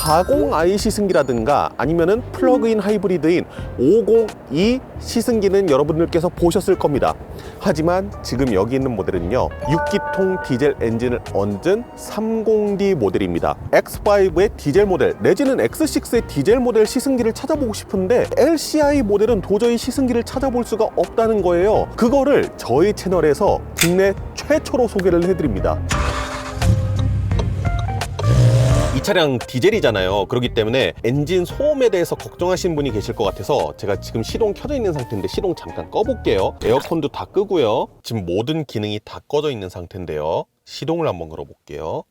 40i 시승기라든가 아니면은 플러그인 하이브리드인 502 시승기는 여러분들께서 보셨을 겁니다. 하지만 지금 여기 있는 모델은요 6기통 디젤 엔진을 얹은 30D 모델입니다. X5의 디젤 모델 내지는 X6의 디젤 모델 시승기를 찾아보고 싶은데 LCI 모델은 도저히 시승기를 찾아볼 수가 없다는 거예요. 그거를 저희 채널에서 국내 최초로 소개를 해드립니다. 이 차량 디젤이잖아요. 그렇기 때문에 엔진 소음에 대해서 걱정하시는 분이 계실 것 같아서 제가 지금 시동 켜져 있는 상태인데 시동 잠깐 꺼볼게요. 에어컨도 다 끄고요. 지금 모든 기능이 다 꺼져 있는 상태인데요. 시동을 한번 걸어볼게요.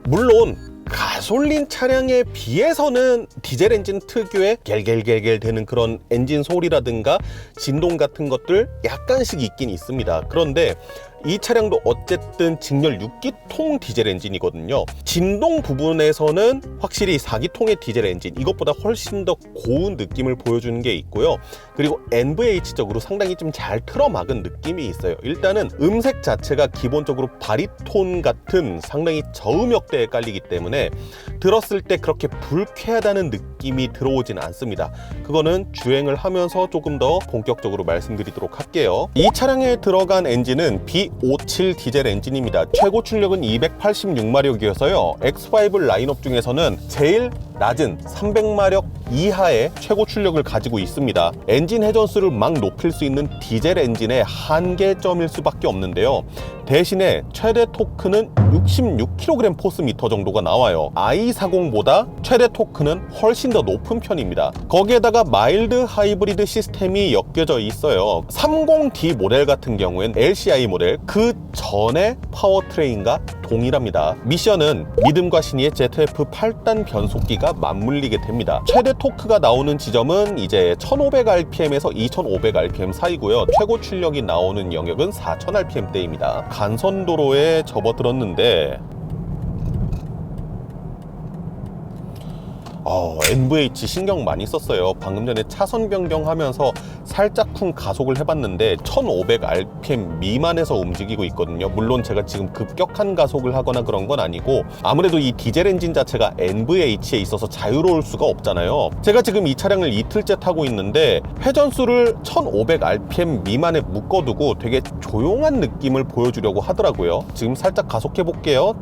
물론 가솔린 차량에 비해서는 디젤 엔진 특유의 겔겔겔겔 되는 그런 엔진 소리라든가 진동 같은 것들 약간씩 있긴 있습니다. 그런데 이 차량도 어쨌든 직렬 6기통 디젤 엔진이거든요. 진동 부분에서는 확실히 4기통의 디젤 엔진 이것보다 훨씬 더 고운 느낌을 보여주는 게 있고요. 그리고 NVH적으로 상당히 좀 잘 틀어막은 느낌이 있어요. 일단은 음색 자체가 기본적으로 바리톤 같은 상당히 저음역대에 깔리기 때문에 들었을 때 그렇게 불쾌하다는 느낌이 들어오진 않습니다. 그거는 주행을 하면서 조금 더 본격적으로 말씀드리도록 할게요. 이 차량에 들어간 엔진은 B57 디젤 엔진입니다. 최고 출력은 286마력이어서요. X5 라인업 중에서는 제일 낮은 300마력 이하의 최고 출력을 가지고 있습니다. 엔진 회전수를 막 높일 수 있는 디젤 엔진의 한계점일 수밖에 없는데요. 대신에 최대 토크는 66kg 포스미터 정도가 나와요. i40보다 최대 토크는 훨씬 더 높은 편입니다. 거기에다가 마일드 하이브리드 시스템이 엮여져 있어요. 30D 모델 같은 경우엔 LCI 모델 그 전에 파워트레인과 동일합니다. 미션은 믿음과 신의의 ZF 8단 변속기가 맞물리게 됩니다. 최대 토크가 나오는 지점은 이제 1500rpm에서 2500rpm 사이고요. 최고 출력이 나오는 영역은 4000rpm대입니다. 간선도로에 접어들었는데 NVH 신경 많이 썼어요. 방금 전에 차선 변경하면서 살짝쿵 가속을 해봤는데 1500rpm 미만에서 움직이고 있거든요. 물론 제가 지금 급격한 가속을 하거나 그런 건 아니고 아무래도 이 디젤 엔진 자체가 NVH에 있어서 자유로울 수가 없잖아요. 제가 지금 이 차량을 이틀째 타고 있는데 회전수를 1500rpm 미만에 묶어두고 되게 조용한 느낌을 보여주려고 하더라고요. 지금 살짝 가속해 볼게요.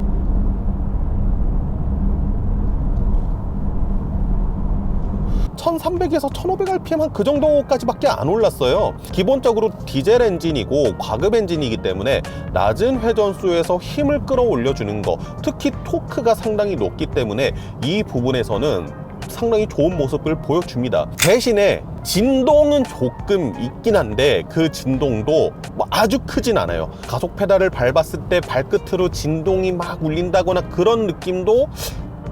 1300에서 1500rpm 한 그 정도까지밖에 안 올랐어요. 기본적으로 디젤 엔진이고 과급 엔진이기 때문에 낮은 회전수에서 힘을 끌어올려 주는 거, 특히 토크가 상당히 높기 때문에 이 부분에서는 상당히 좋은 모습을 보여줍니다. 대신에 진동은 조금 있긴 한데 그 진동도 아주 크진 않아요. 가속 페달을 밟았을 때 발끝으로 진동이 막 울린다거나 그런 느낌도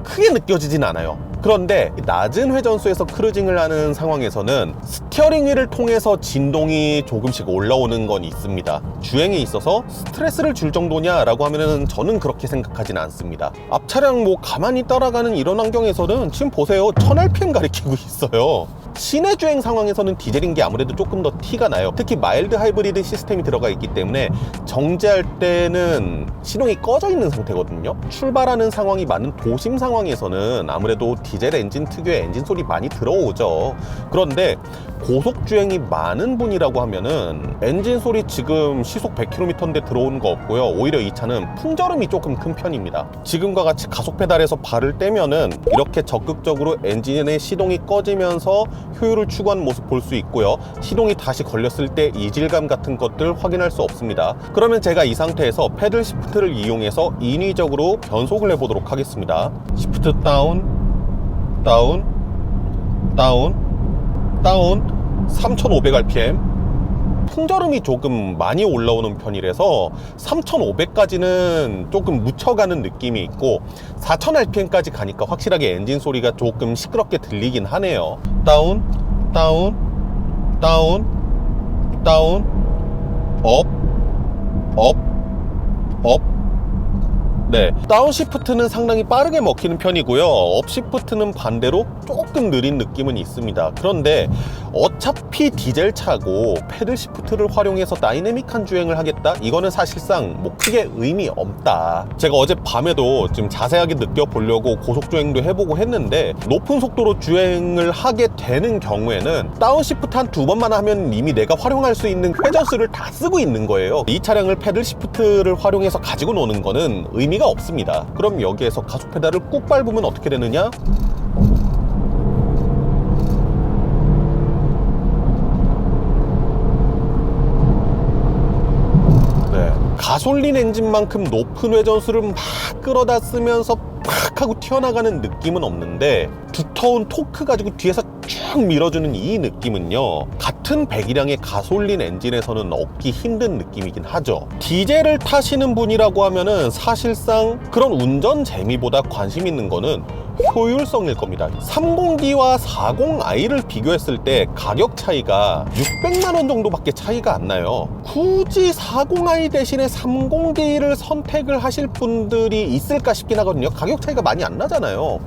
크게 느껴지진 않아요. 그런데 낮은 회전수에서 크루징을 하는 상황에서는 스티어링 휠을 통해서 진동이 조금씩 올라오는 건 있습니다. 주행에 있어서 스트레스를 줄 정도냐라고 하면은 저는 그렇게 생각하진 않습니다. 앞 차량 가만히 따라가는 이런 환경에서는 지금 보세요. 1000rpm 가리키고 있어요. 시내 주행 상황에서는 디젤인 게 아무래도 조금 더 티가 나요. 특히 마일드 하이브리드 시스템이 들어가 있기 때문에 정지할 때는 시동이 꺼져 있는 상태거든요. 출발하는 상황이 많은 도심 상황에서는 아무래도 디젤 엔진 특유의 엔진 소리 많이 들어오죠. 그런데 고속 주행이 많은 분이라고 하면은 엔진 소리 지금 시속 100km인데 들어오는 거 없고요. 오히려 이 차는 풍절음이 조금 큰 편입니다. 지금과 같이 가속 페달에서 발을 떼면은 이렇게 적극적으로 엔진의 시동이 꺼지면서 효율을 추구하는 모습 볼 수 있고요. 시동이 다시 걸렸을 때 이질감 같은 것들 확인할 수 없습니다. 그러면 제가 이 상태에서 패들 시프트를 이용해서 인위적으로 변속을 해보도록 하겠습니다. 시프트 다운, 다운, 다운, 다운, 3500rpm. 풍절음이 조금 많이 올라오는 편이라서 3500까지는 조금 묻혀가는 느낌이 있고 4000rpm까지 가니까 확실하게 엔진 소리가 조금 시끄럽게 들리긴 하네요. 다운, 다운, 다운, 다운, 업, 업, 업. 네, 다운 시프트는 상당히 빠르게 먹히는 편이고요. 업 시프트는 반대로 조금 느린 느낌은 있습니다. 그런데 어차피 디젤 차고 패들 시프트를 활용해서 다이내믹한 주행을 하겠다? 이거는 사실상 뭐 크게 의미 없다. 제가 어젯밤에도 좀 자세하게 느껴보려고 고속주행도 해보고 했는데, 높은 속도로 주행을 하게 되는 경우에는 다운시프트 한 2번만 하면 이미 내가 활용할 수 있는 회전수를 다 쓰고 있는 거예요. 이 차량을 패들 시프트를 활용해서 가지고 노는 거는 의미가 없습니다. 그럼 여기에서 가속 페달을 꾹 밟으면 어떻게 되느냐? 가솔린 엔진만큼 높은 회전수를 막 끌어다 쓰면서 팍 하고 튀어나가는 느낌은 없는데, 두터운 토크 가지고 뒤에서 쭉 밀어주는 이 느낌은요, 같은 배기량의 가솔린 엔진에서는 얻기 힘든 느낌이긴 하죠. 디젤을 타시는 분이라고 하면은 사실상 그런 운전 재미보다 관심 있는 거는 효율성일 겁니다. 30D와 40i를 비교했을 때 가격 차이가 600만 원 정도밖에 차이가 안 나요. 굳이 40i 대신에 30D를 선택을 하실 분들이 있을까 싶긴 하거든요. 가격 차이가 많이 안 나잖아요.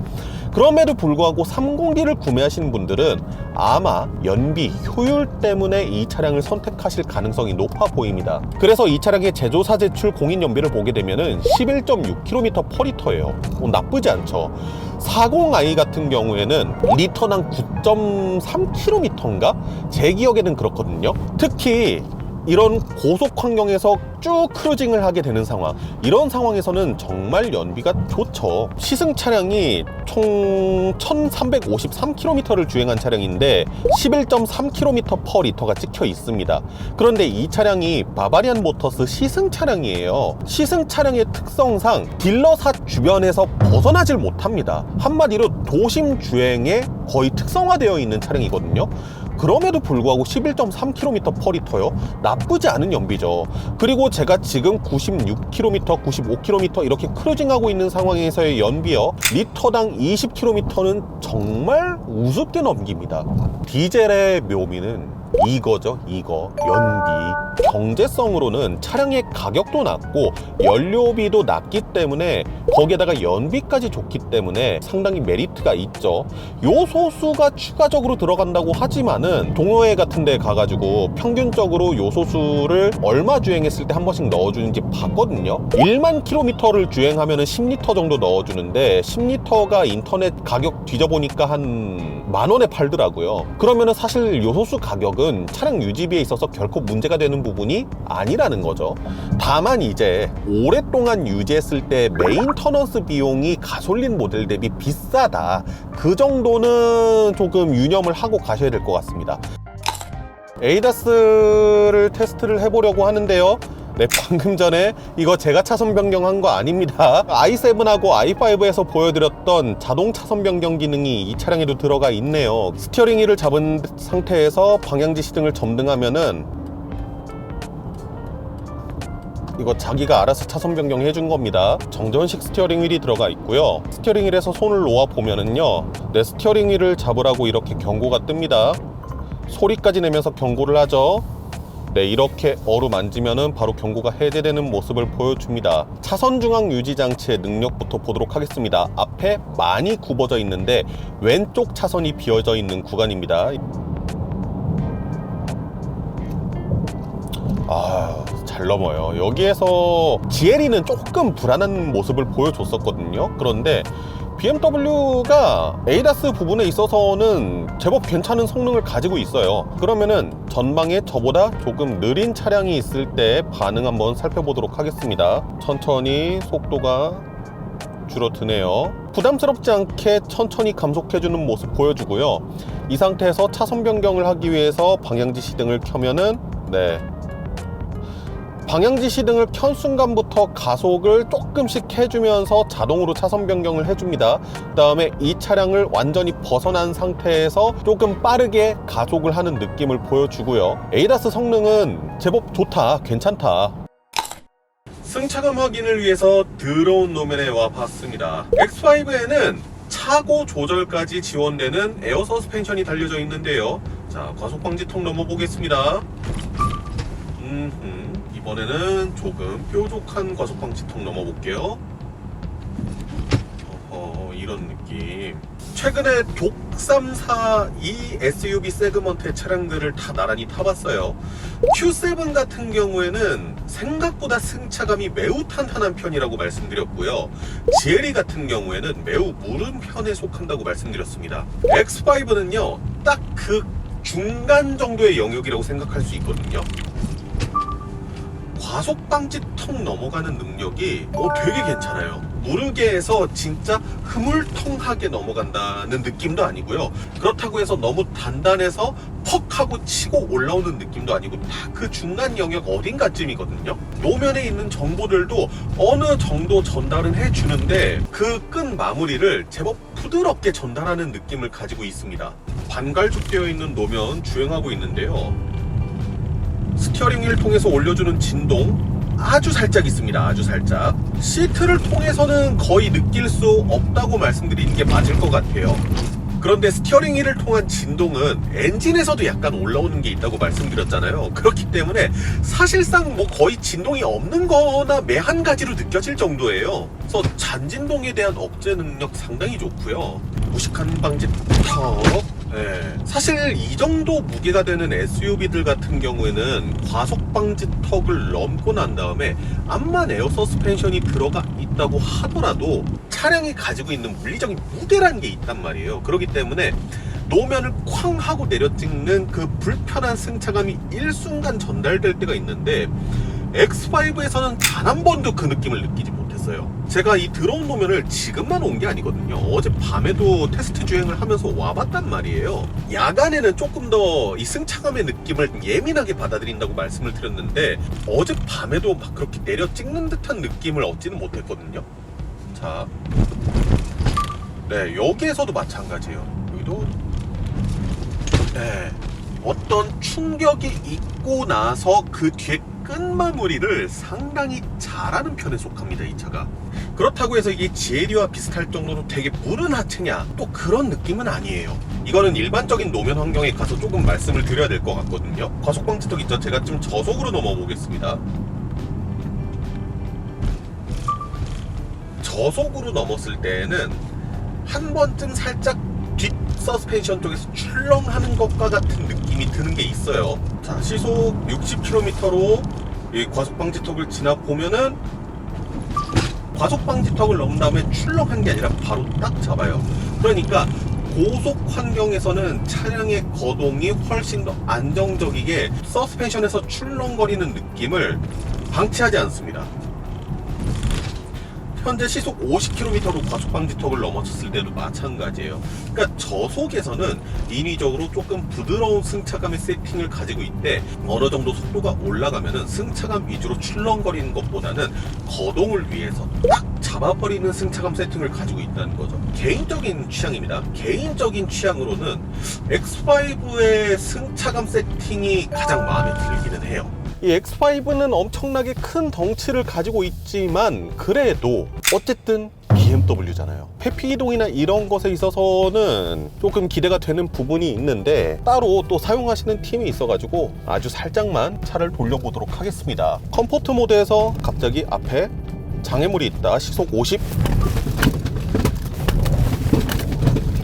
그럼에도 불구하고 30D를 구매하시는 분들은 아마 연비, 효율 때문에 이 차량을 선택하실 가능성이 높아 보입니다. 그래서 이 차량의 제조사 제출 공인 연비를 보게 되면은 11.6km/L예요. 나쁘지 않죠. 40i 같은 경우에는 리터당 9.3km인가? 제 기억에는 그렇거든요. 특히 이런 고속 환경에서 쭉 크루징을 하게 되는 상황, 이런 상황에서는 정말 연비가 좋죠. 시승 차량이 총 1353km를 주행한 차량인데 11.3km/L가 찍혀 있습니다. 그런데 이 차량이 바바리안 모터스 시승 차량이에요. 시승 차량의 특성상 딜러사 주변에서 벗어나질 못합니다. 한마디로 도심 주행에 거의 특성화되어 있는 차량이거든요. 그럼에도 불구하고 11.3km/L요? 나쁘지 않은 연비죠. 그리고 제가 지금 96km, 95km 이렇게 크루징하고 있는 상황에서의 연비요, 리터당 20km는 정말 우습게 넘깁니다. 디젤의 묘미는 이거죠. 이거 연비. 경제성으로는 차량의 가격도 낮고 연료비도 낮기 때문에, 거기에다가 연비까지 좋기 때문에 상당히 메리트가 있죠. 요소수가 추가적으로 들어간다고 하지만은 동호회 같은 데 가가지고 평균적으로 요소수를 얼마 주행했을 때 한 번씩 넣어주는지 봤거든요. 1만 킬로미터를 주행하면은 10리터 정도 넣어주는데, 10리터가 인터넷 가격 뒤져보니까 한 10,000원에 팔더라고요. 그러면은 사실 요소수 가격은 차량 유지비에 있어서 결코 문제가 되는 부분이 아니라는 거죠. 다만 이제 오랫동안 유지했을 때 메인터넌스 비용이 가솔린 모델 대비 비싸다, 그 정도는 조금 유념을 하고 가셔야 될 것 같습니다. 에이다스를 테스트를 해보려고 하는데요, 네, 방금 전에 이거 제가 차선 변경한 거 아닙니다. i7하고 i5에서 보여드렸던 자동 차선 변경 기능이 이 차량에도 들어가 있네요. 스티어링 휠을 잡은 상태에서 방향지 시등을 점등하면은 이거 자기가 알아서 차선 변경 해준 겁니다. 정전식 스티어링 휠이 들어가 있고요. 스티어링 휠에서 손을 놓아 보면은요, 네, 스티어링 휠을 잡으라고 이렇게 경고가 뜹니다. 소리까지 내면서 경고를 하죠. 네, 이렇게 어루만지면은 바로 경고가 해제되는 모습을 보여줍니다. 차선 중앙 유지 장치의 능력부터 보도록 하겠습니다. 앞에 많이 굽어져 있는데 왼쪽 차선이 비어져 있는 구간입니다. 잘 넘어요. 여기에서 GLE는 조금 불안한 모습을 보여줬었거든요. 그런데 BMW가 에이다스 부분에 있어서는 제법 괜찮은 성능을 가지고 있어요. 그러면은 전방에 저보다 조금 느린 차량이 있을 때 반응 한번 살펴보도록 하겠습니다. 천천히 속도가 줄어드네요. 부담스럽지 않게 천천히 감속해주는 모습 보여주고요. 이 상태에서 차선 변경을 하기 위해서 방향지 시등을 켜면은, 네, 방향지 시등을 켠 순간부터 가속을 조금씩 해주면서 자동으로 차선 변경을 해줍니다. 그 다음에 이 차량을 완전히 벗어난 상태에서 조금 빠르게 가속을 하는 느낌을 보여주고요. 에이다스 성능은 제법 좋다, 괜찮다. 승차감 확인을 위해서 더러운 노면에 와봤습니다. X5에는 차고 조절까지 지원되는 에어 서스펜션이 달려져 있는데요. 자, 과속방지턱 넘어보겠습니다. 이번에는 조금 뾰족한 과속방지턱 넘어볼게요. 이런 느낌. 최근에 독3사 이 SUV 세그먼트의 차량들을 다 나란히 타봤어요. Q7 같은 경우에는 생각보다 승차감이 매우 탄탄한 편이라고 말씀드렸고요. GLE 같은 경우에는 매우 무른 편에 속한다고 말씀드렸습니다. X5는요, 딱 그 중간 정도의 영역이라고 생각할 수 있거든요. 과속 방지 턱 넘어가는 능력이 되게 괜찮아요. 무르게에서 진짜 흐물텅하게 넘어간다는 느낌도 아니고요. 그렇다고 해서 너무 단단해서 퍽 하고 치고 올라오는 느낌도 아니고 다 그 중간 영역 어딘가쯤이거든요. 노면에 있는 정보들도 어느 정도 전달은 해주는데 그 끝 마무리를 제법 부드럽게 전달하는 느낌을 가지고 있습니다. 반갈죽되어 있는 노면 주행하고 있는데요. 스티어링 휠 통해서 올려주는 진동 아주 살짝 있습니다. 아주 살짝. 시트를 통해서는 거의 느낄 수 없다고 말씀드리는 게 맞을 것 같아요. 그런데 스티어링 휠을 통한 진동은 엔진에서도 약간 올라오는 게 있다고 말씀드렸잖아요. 그렇기 때문에 사실상 거의 진동이 없는 거나 매한 가지로 느껴질 정도예요. 그래서 잔진동에 대한 억제 능력 상당히 좋고요. 무식한 방지 턱. 네. 사실 이 정도 무게가 되는 SUV들 같은 경우에는 과속 방지 턱을 넘고 난 다음에 암만 에어 서스펜션이 들어가 있다고 하더라도 차량이 가지고 있는 물리적인 무게라는 게 있단 말이에요. 그렇기 때문에 노면을 쾅 하고 내려찍는 그 불편한 승차감이 일순간 전달될 때가 있는데 X5에서는 단 한 번도 그 느낌을 느끼지 못했어요. 제가 이 더러운 노면을 지금만 온 게 아니거든요. 어제 밤에도 테스트 주행을 하면서 와봤단 말이에요. 야간에는 조금 더 이 승차감의 느낌을 예민하게 받아들인다고 말씀을 드렸는데 어제 밤에도 막 그렇게 내려 찍는 듯한 느낌을 얻지는 못했거든요. 자, 네, 여기에서도 마찬가지예요. 여기도 네, 어떤 충격이 있고 나서 그 뒤에 끝마무리를 상당히 잘하는 편에 속합니다, 이 차가. 그렇다고 해서 이게 GLE와 비슷할 정도로 되게 무른 하체냐, 또 그런 느낌은 아니에요. 이거는 일반적인 노면 환경에 가서 조금 말씀을 드려야 될 것 같거든요. 과속방지턱 있죠? 제가 좀 저속으로 넘어보겠습니다. 저속으로 넘었을 때는 한 번쯤 살짝 뒷 서스펜션 쪽에서 출렁하는 것과 같은 느낌이 드는 게 있어요. 자, 시속 60km로 이 과속방지턱을 지나 보면은 과속방지턱을 넘은 다음에 출렁한 게 아니라 바로 딱 잡아요. 그러니까 고속 환경에서는 차량의 거동이 훨씬 더 안정적이게 서스펜션에서 출렁거리는 느낌을 방치하지 않습니다. 현재 시속 50km로 과속방지턱을 넘어섰을 때도 마찬가지예요. 그러니까 저속에서는 인위적으로 조금 부드러운 승차감의 세팅을 가지고 있대 어느 정도 속도가 올라가면은 승차감 위주로 출렁거리는 것보다는 거동을 위해서 딱 잡아버리는 승차감 세팅을 가지고 있다는 거죠. 개인적인 취향입니다. 개인적인 취향으로는 X5의 승차감 세팅이 가장 마음에 들기는 해요. 이 X5는 엄청나게 큰 덩치를 가지고 있지만 그래도 어쨌든 BMW잖아요. 회피이동이나 이런 것에 있어서는 조금 기대가 되는 부분이 있는데 따로 또 사용하시는 팀이 있어가지고 아주 살짝만 차를 돌려보도록 하겠습니다. 컴포트 모드에서 갑자기 앞에 장애물이 있다. 시속 50.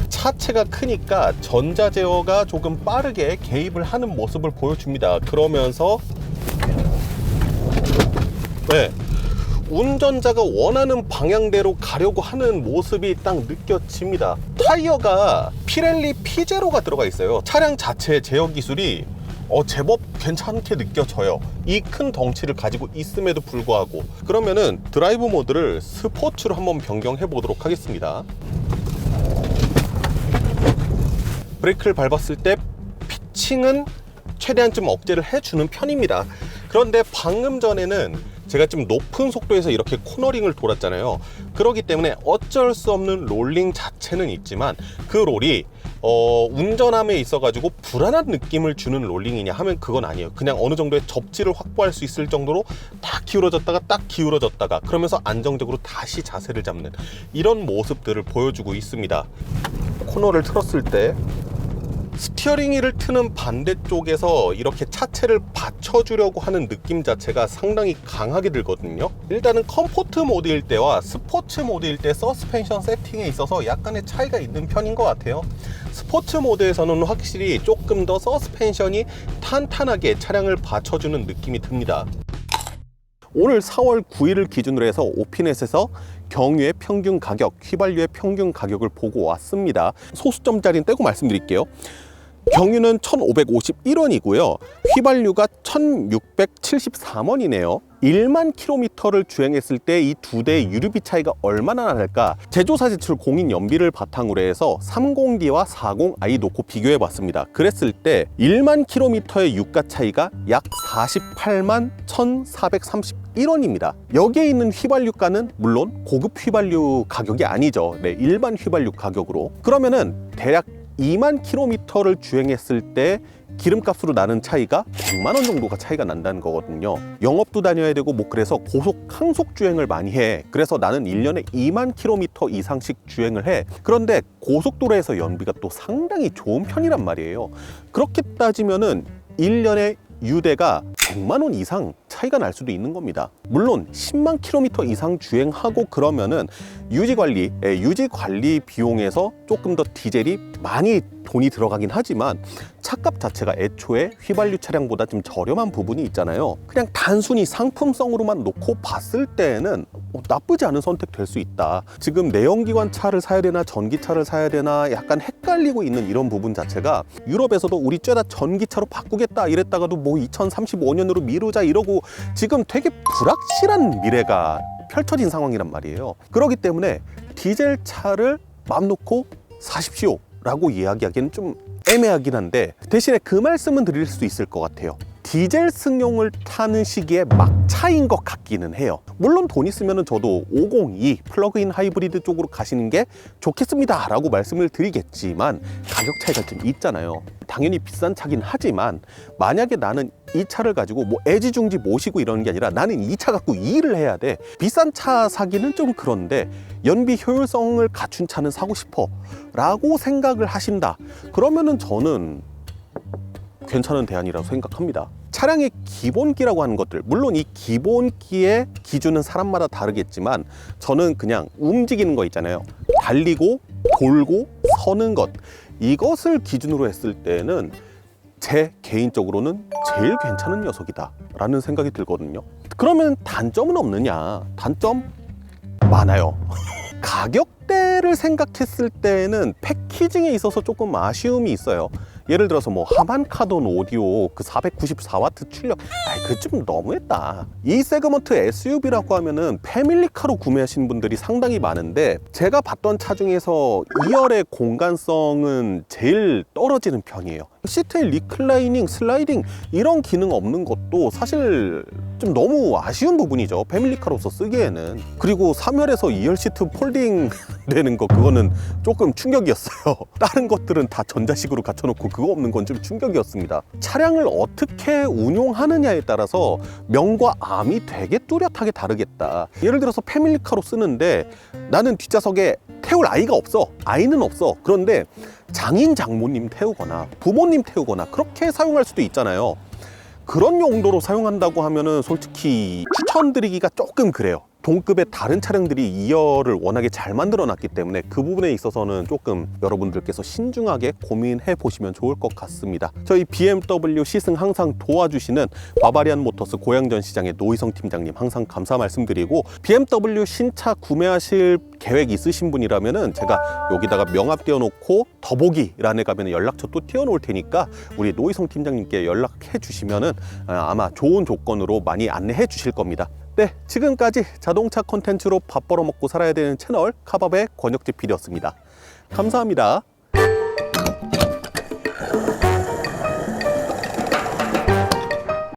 차체가 크니까 전자제어가 조금 빠르게 개입을 하는 모습을 보여줍니다. 그러면서 네, 운전자가 원하는 방향대로 가려고 하는 모습이 딱 느껴집니다. 타이어가 피렐리 P0가 들어가 있어요. 차량 자체의 제어 기술이 제법 괜찮게 느껴져요. 이 큰 덩치를 가지고 있음에도 불구하고. 그러면은 드라이브 모드를 스포츠로 한번 변경해 보도록 하겠습니다. 브레이크를 밟았을 때 피칭은 최대한 좀 억제를 해주는 편입니다. 그런데 방금 전에는 제가 좀 높은 속도에서 이렇게 코너링을 돌았잖아요. 그렇기 때문에 어쩔 수 없는 롤링 자체는 있지만 그 롤이 운전함에 있어가지고 불안한 느낌을 주는 롤링이냐 하면 그건 아니에요. 그냥 어느 정도의 접지를 확보할 수 있을 정도로 딱 기울어졌다가 딱 기울어졌다가 그러면서 안정적으로 다시 자세를 잡는 이런 모습들을 보여주고 있습니다. 코너를 틀었을 때 스티어링 휠을 트는 반대쪽에서 이렇게 차체를 받쳐주려고 하는 느낌 자체가 상당히 강하게 들거든요. 일단은 컴포트 모드일 때와 스포츠 모드일 때 서스펜션 세팅에 있어서 약간의 차이가 있는 편인 것 같아요. 스포츠 모드에서는 확실히 조금 더 서스펜션이 탄탄하게 차량을 받쳐주는 느낌이 듭니다. 오늘 4월 9일을 기준으로 해서 오피넷에서 경유의 평균 가격, 휘발유의 평균 가격을 보고 왔습니다. 소수점짜리는 떼고 말씀드릴게요. 경유는 1,551원이고요. 휘발유가 1,674원이네요. 1만 킬로미터를 주행했을 때 이 두 대의 유류비 차이가 얼마나 날까? 제조사 제출 공인 연비를 바탕으로 해서 30D와 40i 놓고 비교해 봤습니다. 그랬을 때 1만 킬로미터의 유가 차이가 약 48만 1,431원입니다. 여기에 있는 휘발유가는 물론 고급 휘발유 가격이 아니죠. 네, 일반 휘발유 가격으로. 그러면은 대략 2만 킬로미터를 주행했을 때 기름값으로 나는 차이가 100만 원 정도가 차이가 난다는 거거든요. 영업도 다녀야 되고 뭐 그래서 고속 항속 주행을 많이 해. 그래서 나는 1년에 2만 킬로미터 이상씩 주행을 해. 그런데 고속도로에서 연비가 또 상당히 좋은 편이란 말이에요. 그렇게 따지면은 1년에 유대가 100만 원 이상 차이가 날 수도 있는 겁니다. 물론 10만 킬로미터 이상 주행하고 그러면은 유지 관리 비용에서 조금 더 디젤이 많이 돈이 들어가긴 하지만 차값 자체가 애초에 휘발유 차량보다 좀 저렴한 부분이 있잖아요. 그냥 단순히 상품성으로만 놓고 봤을 때는 나쁘지 않은 선택 될 수 있다. 지금 내연기관 차를 사야 되나 전기차를 사야 되나 약간 헷갈리고 있는 이런 부분 자체가 유럽에서도 우리 쬐다 전기차로 바꾸겠다 이랬다가도 뭐 2035년으로 미루자 이러고 지금 되게 불확실한 미래가 펼쳐진 상황이란 말이에요. 그렇기 때문에 디젤 차를 맘 놓고 사십시오 라고 이야기하기는 좀 애매하긴 한데 대신에 그 말씀은 드릴 수 있을 것 같아요. 디젤 승용을 타는 시기에 막차인 것 같기는 해요. 물론 돈 있으면 저도 502 플러그인 하이브리드 쪽으로 가시는 게 좋겠습니다 라고 말씀을 드리겠지만 가격 차이가 좀 있잖아요. 당연히 비싼 차긴 하지만 만약에 나는 이 차를 가지고 뭐 애지중지 모시고 이러는 게 아니라 나는 이 차 갖고 이 일을 해야 돼. 비싼 차 사기는 좀 그런데 연비 효율성을 갖춘 차는 사고 싶어 라고 생각을 하신다. 그러면은 저는 괜찮은 대안이라고 생각합니다. 차량의 기본기라고 하는 것들, 물론 이 기본기의 기준은 사람마다 다르겠지만 저는 그냥 움직이는 거 있잖아요. 달리고 돌고 서는 것, 이것을 기준으로 했을 때는 제 개인적으로는 제일 괜찮은 녀석이다 라는 생각이 들거든요. 그러면 단점은 없느냐? 단점 많아요. 가격대를 생각했을 때는 패키징에 있어서 조금 아쉬움이 있어요. 예를 들어서 뭐 하만 카돈 오디오 그 494W 출력, 그 좀 너무했다. 이 세그먼트 SUV라고 하면은 패밀리카로 구매하시는 분들이 상당히 많은데 제가 봤던 차 중에서 2열의 공간성은 제일 떨어지는 편이에요. 시트의 리클라이닝, 슬라이딩 이런 기능 없는 것도 사실 좀 너무 아쉬운 부분이죠. 패밀리카로서 쓰기에는. 그리고 3열에서 2열 시트 폴딩 되는 거 그거는 조금 충격이었어요. 다른 것들은 다 전자식으로 갖춰놓고 그거 없는 건 좀 충격이었습니다. 차량을 어떻게 운용하느냐에 따라서 명과 암이 되게 뚜렷하게 다르겠다. 예를 들어서 패밀리카로 쓰는데 나는 뒷좌석에 태울 아이가 없어. 아이는 없어. 그런데 장인 장모님 태우거나 부모님 태우거나 그렇게 사용할 수도 있잖아요. 그런 용도로 사용한다고 하면은 솔직히 추천드리기가 조금 그래요. 동급의 다른 차량들이 2열을 워낙에 잘 만들어 놨기 때문에 그 부분에 있어서는 조금 여러분들께서 신중하게 고민해 보시면 좋을 것 같습니다. 저희 BMW 시승 항상 도와주시는 바바리안 모터스 고양전 시장의 노희성 팀장님 항상 감사 말씀드리고, BMW 신차 구매하실 계획 있으신 분이라면은 제가 여기다가 명함 띄워놓고 더보기란에 가면 연락처 또 띄워놓을 테니까 우리 노희성 팀장님께 연락해 주시면은 아마 좋은 조건으로 많이 안내해 주실 겁니다. 네, 지금까지 자동차 콘텐츠로 밥 벌어먹고 살아야 되는 채널 카밥의 권혁재 PD였습니다. 감사합니다.